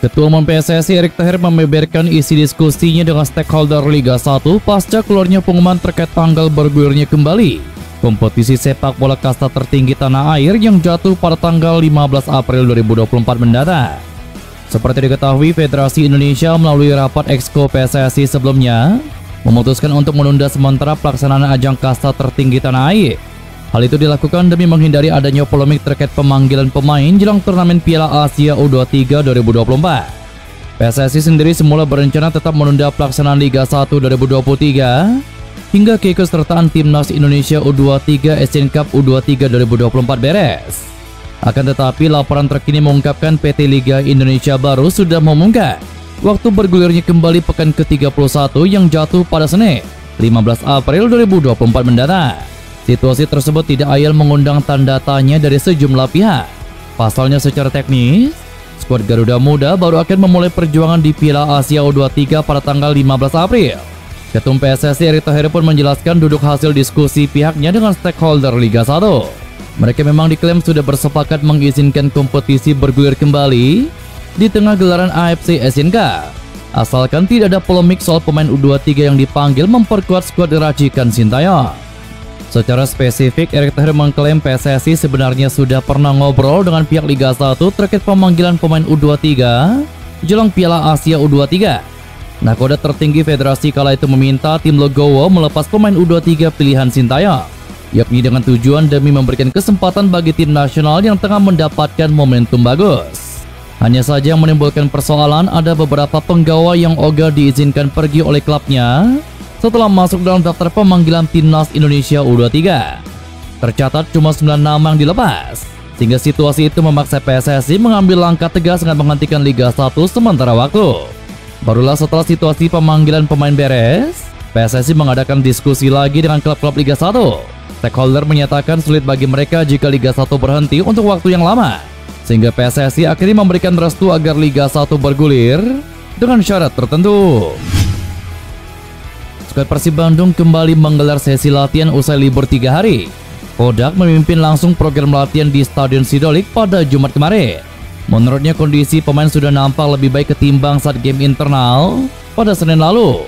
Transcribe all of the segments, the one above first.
Ketua Umum PSSI Erick Thohir membeberkan isi diskusinya dengan stakeholder Liga 1 pasca keluarnya pengumuman terkait tanggal bergulirnya kembali kompetisi sepak bola kasta tertinggi tanah air yang jatuh pada tanggal 15 April 2024 mendatang. Seperti diketahui, Federasi Indonesia melalui rapat Exco PSSI sebelumnya memutuskan untuk menunda sementara pelaksanaan ajang kasta tertinggi tanah air. Hal itu dilakukan demi menghindari adanya polemik terkait pemanggilan pemain jelang turnamen Piala Asia U23 2024. PSSI sendiri semula berencana tetap menunda pelaksanaan Liga 1 2023 hingga keikutsertaan Timnas Indonesia U23 Asian Cup U23 2024 beres. Akan tetapi laporan terkini mengungkapkan PT Liga Indonesia baru sudah mengumumkan waktu bergulirnya kembali pekan ke-31 yang jatuh pada Senin 15 April 2024 mendatang. Situasi tersebut tidak ayal mengundang tanda tanya dari sejumlah pihak. Pasalnya secara teknis, skuad Garuda Muda baru akan memulai perjuangan di Piala Asia U23 pada tanggal 15 April. Ketum PSSI Erick Thohir pun menjelaskan duduk hasil diskusi pihaknya dengan stakeholder Liga 1. Mereka memang diklaim sudah bersepakat mengizinkan kompetisi bergulir kembali di tengah gelaran AFC Asian Cup, asalkan tidak ada polemik soal pemain U23 yang dipanggil memperkuat skuad racikan Sintayong. Secara spesifik, Erick Thohir mengklaim PSSI sebenarnya sudah pernah ngobrol dengan pihak Liga 1 terkait pemanggilan pemain U23 jelang Piala Asia U23. Nakoda tertinggi federasi kala itu meminta tim Legowo melepas pemain U23 pilihan Sintayong, yakni dengan tujuan demi memberikan kesempatan bagi tim nasional yang tengah mendapatkan momentum bagus. Hanya saja yang menimbulkan persoalan ada beberapa penggawa yang ogah diizinkan pergi oleh klubnya setelah masuk dalam daftar pemanggilan Timnas Indonesia U23. Tercatat cuma 9 nama yang dilepas, sehingga situasi itu memaksa PSSI mengambil langkah tegas dengan menghentikan Liga 1 sementara waktu. Barulah setelah situasi pemanggilan pemain beres, PSSI mengadakan diskusi lagi dengan klub-klub Liga 1. Stakeholder menyatakan sulit bagi mereka jika Liga 1 berhenti untuk waktu yang lama, sehingga PSSI akhirnya memberikan restu agar Liga 1 bergulir dengan syarat tertentu. Skuad Persib Bandung kembali menggelar sesi latihan usai libur 3 hari. Kodak memimpin langsung program latihan di Stadion Sidolik pada Jumat kemarin. Menurutnya kondisi pemain sudah nampak lebih baik ketimbang saat game internal pada Senin lalu.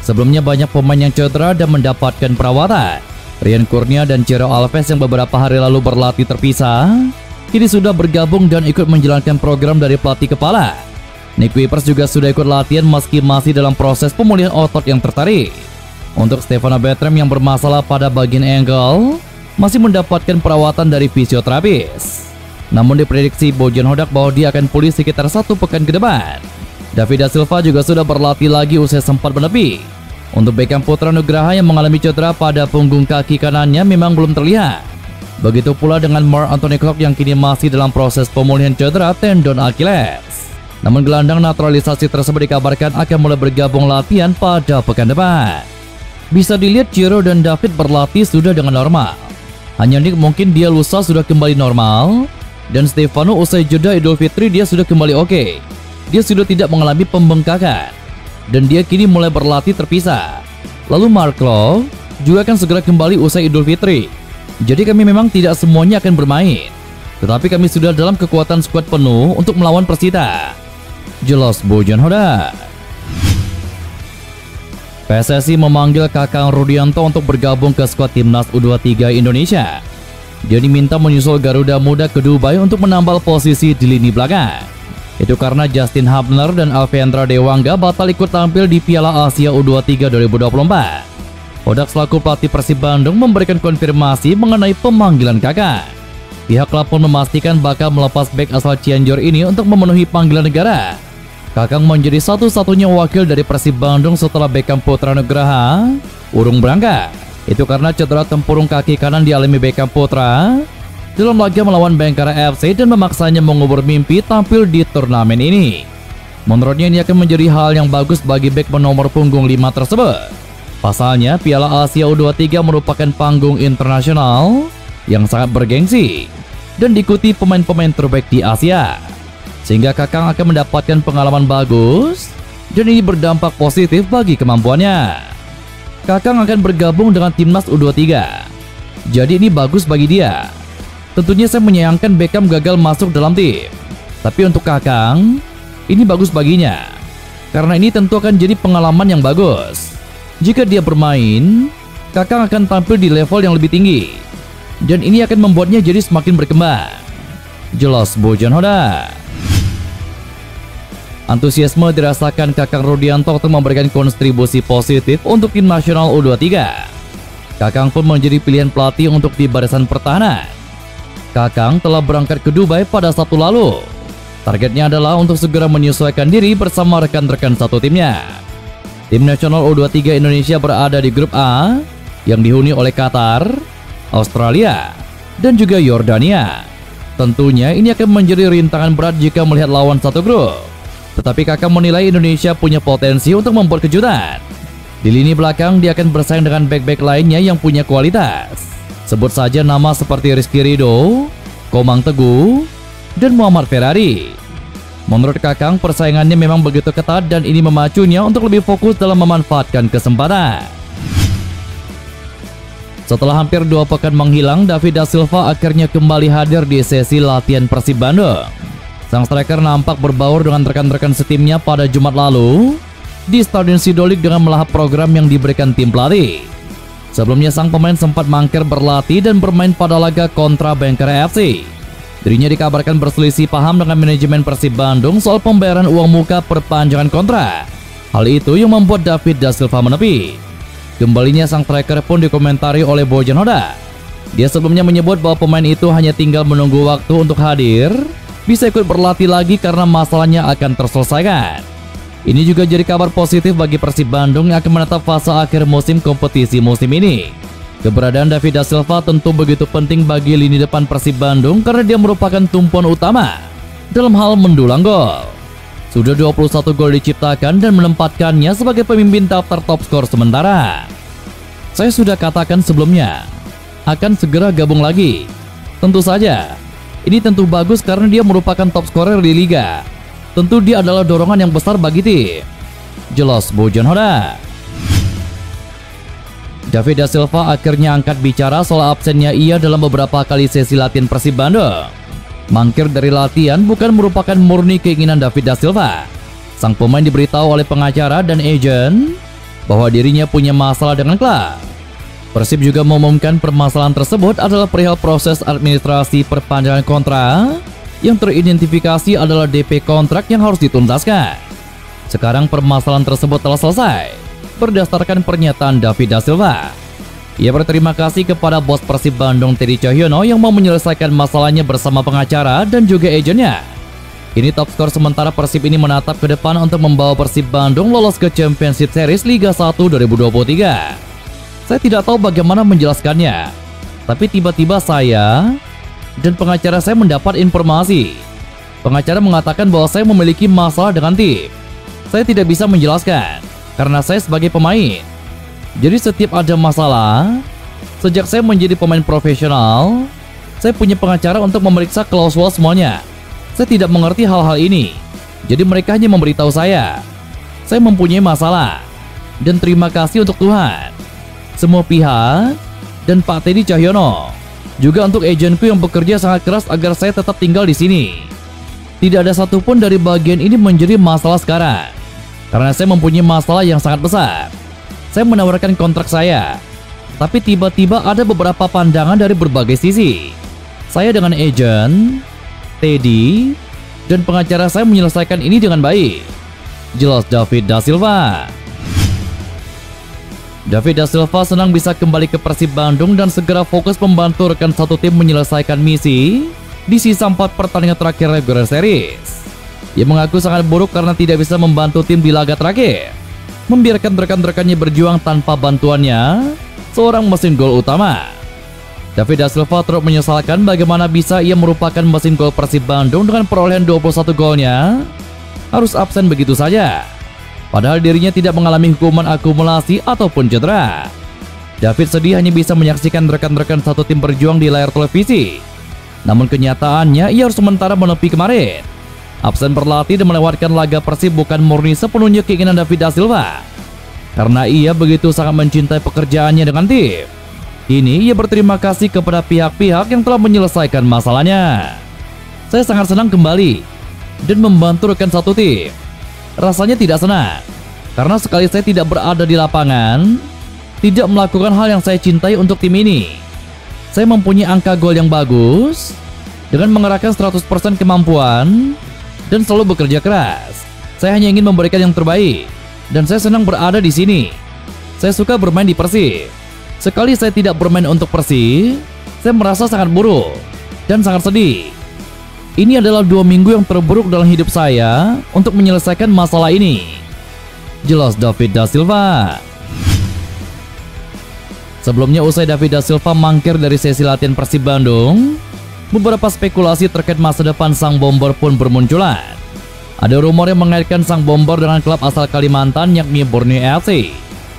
Sebelumnya banyak pemain yang cedera dan mendapatkan perawatan. Rian Kurnia dan Ciro Alves yang beberapa hari lalu berlatih terpisah, kini sudah bergabung dan ikut menjalankan program dari pelatih kepala. Nick Wipers juga sudah ikut latihan meski masih dalam proses pemulihan otot yang tertarik. Untuk Stefano Bertram yang bermasalah pada bagian ankle, masih mendapatkan perawatan dari fisioterapis. Namun diprediksi Bojan Hodak bahwa dia akan pulih sekitar 1 pekan ke depan. David Da Silva juga sudah berlatih lagi usai sempat menepi. Untuk Beckham Putra Nugraha yang mengalami cedera pada punggung kaki kanannya memang belum terlihat. Begitu pula dengan Marc Anthony Clark yang kini masih dalam proses pemulihan cedera tendon Achilles. Namun gelandang naturalisasi tersebut dikabarkan akan mulai bergabung latihan pada pekan depan. Bisa dilihat Ciro dan David berlatih sudah dengan normal. Hanya Nick mungkin dia lusa sudah kembali normal, dan Stefano usai jeda Idul Fitri dia sudah kembali oke. Dia sudah tidak mengalami pembengkakan, dan dia kini mulai berlatih terpisah. Lalu Mark Love juga akan segera kembali usai Idul Fitri. Jadi kami memang tidak semuanya akan bermain, tetapi kami sudah dalam kekuatan skuad penuh untuk melawan Persita, jelas Bojan Hodak. PSSI memanggil Kakang Rudianto untuk bergabung ke skuad Timnas U23 Indonesia. Dia diminta menyusul Garuda Muda ke Dubai untuk menambal posisi di lini belakang. Itu karena Justin Hubner dan Alvendra Dewangga batal ikut tampil di Piala Asia U23 2024. Hodak selaku pelatih Persib Bandung memberikan konfirmasi mengenai pemanggilan Kakang. Pihak klub pun memastikan bakal melepas bek asal Cianjur ini untuk memenuhi panggilan negara. Kakang menjadi satu-satunya wakil dari Persib Bandung setelah Beckham Putra Nugraha urung berangkat. Itu karena cedera tempurung kaki kanan dialami Beckham Putra dalam laga melawan Bayangkara FC dan memaksanya mengubur mimpi tampil di turnamen ini. Menurutnya ini akan menjadi hal yang bagus bagi bek bernomor punggung 5 tersebut. Pasalnya Piala Asia U23 merupakan panggung internasional yang sangat bergengsi dan diikuti pemain-pemain terbaik di Asia, sehingga Kakang akan mendapatkan pengalaman bagus dan ini berdampak positif bagi kemampuannya. Kakang akan bergabung dengan Timnas U23, jadi ini bagus bagi dia. Tentunya saya menyayangkan Beckham gagal masuk dalam tim, tapi untuk Kakang, Ini bagus baginya, karena ini tentu akan jadi pengalaman yang bagus. Jika dia bermain, Kakang akan tampil di level yang lebih tinggi, dan ini akan membuatnya jadi semakin berkembang. Jelas Bojan Hoda. Antusiasme dirasakan Kakang Rudianto untuk memberikan kontribusi positif untuk tim nasional U23. Kakang pun menjadi pilihan pelatih untuk di barisan pertahanan. Kakang telah berangkat ke Dubai pada Sabtu lalu. Targetnya adalah untuk segera menyesuaikan diri bersama rekan-rekan satu timnya. Tim nasional U23 Indonesia berada di grup A yang dihuni oleh Qatar, Australia, dan juga Yordania. Tentunya ini akan menjadi rintangan berat jika melihat lawan satu grup. Tetapi Kakang menilai Indonesia punya potensi untuk membuat kejutan. Di lini belakang dia akan bersaing dengan bek-bek lainnya yang punya kualitas. Sebut saja nama seperti Rizky Ridho, Komang Teguh, dan Muhammad Ferrari. Menurut Kakang, persaingannya memang begitu ketat dan ini memacunya untuk lebih fokus dalam memanfaatkan kesempatan. Setelah hampir 2 pekan menghilang, David da Silva akhirnya kembali hadir di sesi latihan Persib Bandung. Sang striker nampak berbaur dengan rekan-rekan setimnya pada Jumat lalu di Stadion Sidolik dengan melahap program yang diberikan tim pelatih. Sebelumnya sang pemain sempat mangkir berlatih dan bermain pada laga kontra Bayangkara FC. Dirinya dikabarkan berselisih paham dengan manajemen Persib Bandung soal pembayaran uang muka perpanjangan kontrak. Hal itu yang membuat David da Silva menepi. Kembalinya sang striker pun dikomentari oleh Bojan Hoda. Dia sebelumnya menyebut bahwa pemain itu hanya tinggal menunggu waktu untuk hadir, bisa ikut berlatih lagi karena masalahnya akan terselesaikan. Ini juga jadi kabar positif bagi Persib Bandung yang akan menatap fase akhir musim kompetisi musim ini. Keberadaan David da Silva tentu begitu penting bagi lini depan Persib Bandung karena dia merupakan tumpuan utama dalam hal mendulang gol. Sudah 21 gol diciptakan dan menempatkannya sebagai pemimpin daftar top skor sementara. Saya sudah katakan sebelumnya, akan segera gabung lagi. Tentu saja, ini tentu bagus karena dia merupakan top scorer di liga. Tentu dia adalah dorongan yang besar bagi tim. Jelas Bojan Hoda. David da Silva akhirnya angkat bicara soal absennya ia dalam beberapa kali sesi latihan Persib Bandung. Mangkir dari latihan bukan merupakan murni keinginan David da Silva. Sang pemain diberitahu oleh pengacara dan agen bahwa dirinya punya masalah dengan klub. Persib juga mengumumkan permasalahan tersebut adalah perihal proses administrasi perpanjangan kontrak yang teridentifikasi adalah DP kontrak yang harus dituntaskan. Sekarang permasalahan tersebut telah selesai berdasarkan pernyataan David da Silva. Ia berterima kasih kepada bos Persib Bandung Teddy Cahyono yang mau menyelesaikan masalahnya bersama pengacara dan juga agennya. Kini top skor sementara Persib ini menatap ke depan untuk membawa Persib Bandung lolos ke Championship Series Liga 1 2023. Saya tidak tahu bagaimana menjelaskannya, tapi tiba-tiba saya dan pengacara saya mendapat informasi. Pengacara mengatakan bahwa saya memiliki masalah dengan tim. Saya tidak bisa menjelaskan karena saya sebagai pemain. Jadi setiap ada masalah, sejak saya menjadi pemain profesional, saya punya pengacara untuk memeriksa klausul semuanya. Saya tidak mengerti hal-hal ini. Jadi mereka hanya memberitahu saya mempunyai masalah. Dan terima kasih untuk Tuhan, semua pihak, dan Pak Teddy Cahyono, juga untuk agenku yang bekerja sangat keras agar saya tetap tinggal di sini. Tidak ada satupun dari bagian ini menjadi masalah sekarang, karena saya mempunyai masalah yang sangat besar. Saya menawarkan kontrak saya, tapi tiba-tiba ada beberapa pandangan dari berbagai sisi. Saya dengan agen, Teddy, dan pengacara saya menyelesaikan ini dengan baik. Jelas David da Silva. David da Silva senang bisa kembali ke Persib Bandung dan segera fokus membantu rekan satu tim menyelesaikan misi di sisa 4 pertandingan terakhir regular series. Ia mengaku sangat buruk karena tidak bisa membantu tim di laga terakhir, membiarkan rekan-rekannya berjuang tanpa bantuannya, seorang mesin gol utama. David da Silva turut menyesalkan bagaimana bisa ia merupakan mesin gol Persib Bandung dengan perolehan 21 golnya harus absen begitu saja, padahal dirinya tidak mengalami hukuman akumulasi ataupun cedera. David sedih hanya bisa menyaksikan rekan-rekan satu tim berjuang di layar televisi. Namun kenyataannya ia harus sementara menepi kemarin. Absen berlatih dan melewatkan laga Persib bukan murni sepenuhnya keinginan David da Silva, karena ia begitu sangat mencintai pekerjaannya dengan tim. Kini ia berterima kasih kepada pihak-pihak yang telah menyelesaikan masalahnya. Saya sangat senang kembali. dan membantu rekan satu tim. Rasanya tidak senang, karena sekali saya tidak berada di lapangan, tidak melakukan hal yang saya cintai untuk tim ini. Saya mempunyai angka gol yang bagus, dengan mengerahkan 100% kemampuan, dan selalu bekerja keras. Saya hanya ingin memberikan yang terbaik, dan saya senang berada di sini. Saya suka bermain di Persib. Sekali saya tidak bermain untuk Persib, saya merasa sangat buruk, dan sangat sedih. Ini adalah 2 minggu yang terburuk dalam hidup saya untuk menyelesaikan masalah ini. Jelas David da Silva. Sebelumnya usai David da Silva mangkir dari sesi latihan Persib Bandung, beberapa spekulasi terkait masa depan sang bomber pun bermunculan. Ada rumor yang mengaitkan sang bomber dengan klub asal Kalimantan yakni Borneo FC.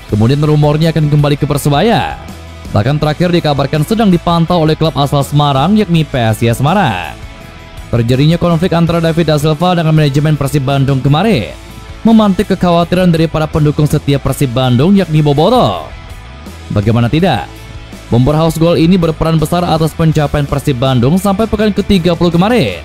Kemudian rumornya akan kembali ke Persebaya. Bahkan terakhir dikabarkan sedang dipantau oleh klub asal Semarang yakni PSIS Semarang. Terjadinya konflik antara David da Silva dengan manajemen Persib Bandung kemarin memantik kekhawatiran dari para pendukung setia Persib Bandung yakni Bobotoh. Bagaimana tidak, bomber House Gold ini berperan besar atas pencapaian Persib Bandung sampai pekan ke-30 kemarin,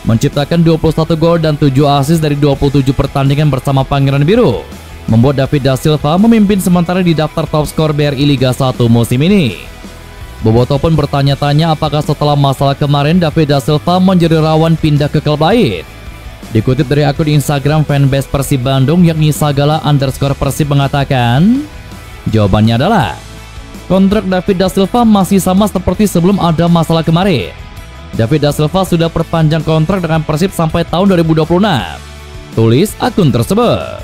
menciptakan 21 gol dan 7 assist dari 27 pertandingan bersama Pangeran Biru, membuat David da Silva memimpin sementara di daftar top skor BRI Liga 1 musim ini. Bobotoh pun bertanya-tanya apakah setelah masalah kemarin David da Silva menjadi rawan pindah ke klub lain. Dikutip dari akun Instagram fanbase Persib Bandung yakni Sagala_Persib mengatakan, jawabannya adalah kontrak David da Silva masih sama seperti sebelum ada masalah kemarin. David da Silva sudah perpanjang kontrak dengan Persib sampai tahun 2026, tulis akun tersebut.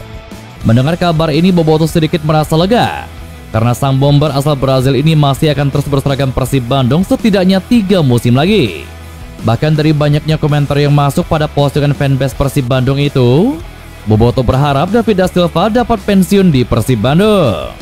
Mendengar kabar ini, Bobotoh sedikit merasa lega, karena sang bomber asal Brazil ini masih akan terus berseragam Persib Bandung setidaknya 3 musim lagi. Bahkan dari banyaknya komentar yang masuk pada postingan fanbase Persib Bandung itu, Bobotoh berharap David da Silva dapat pensiun di Persib Bandung.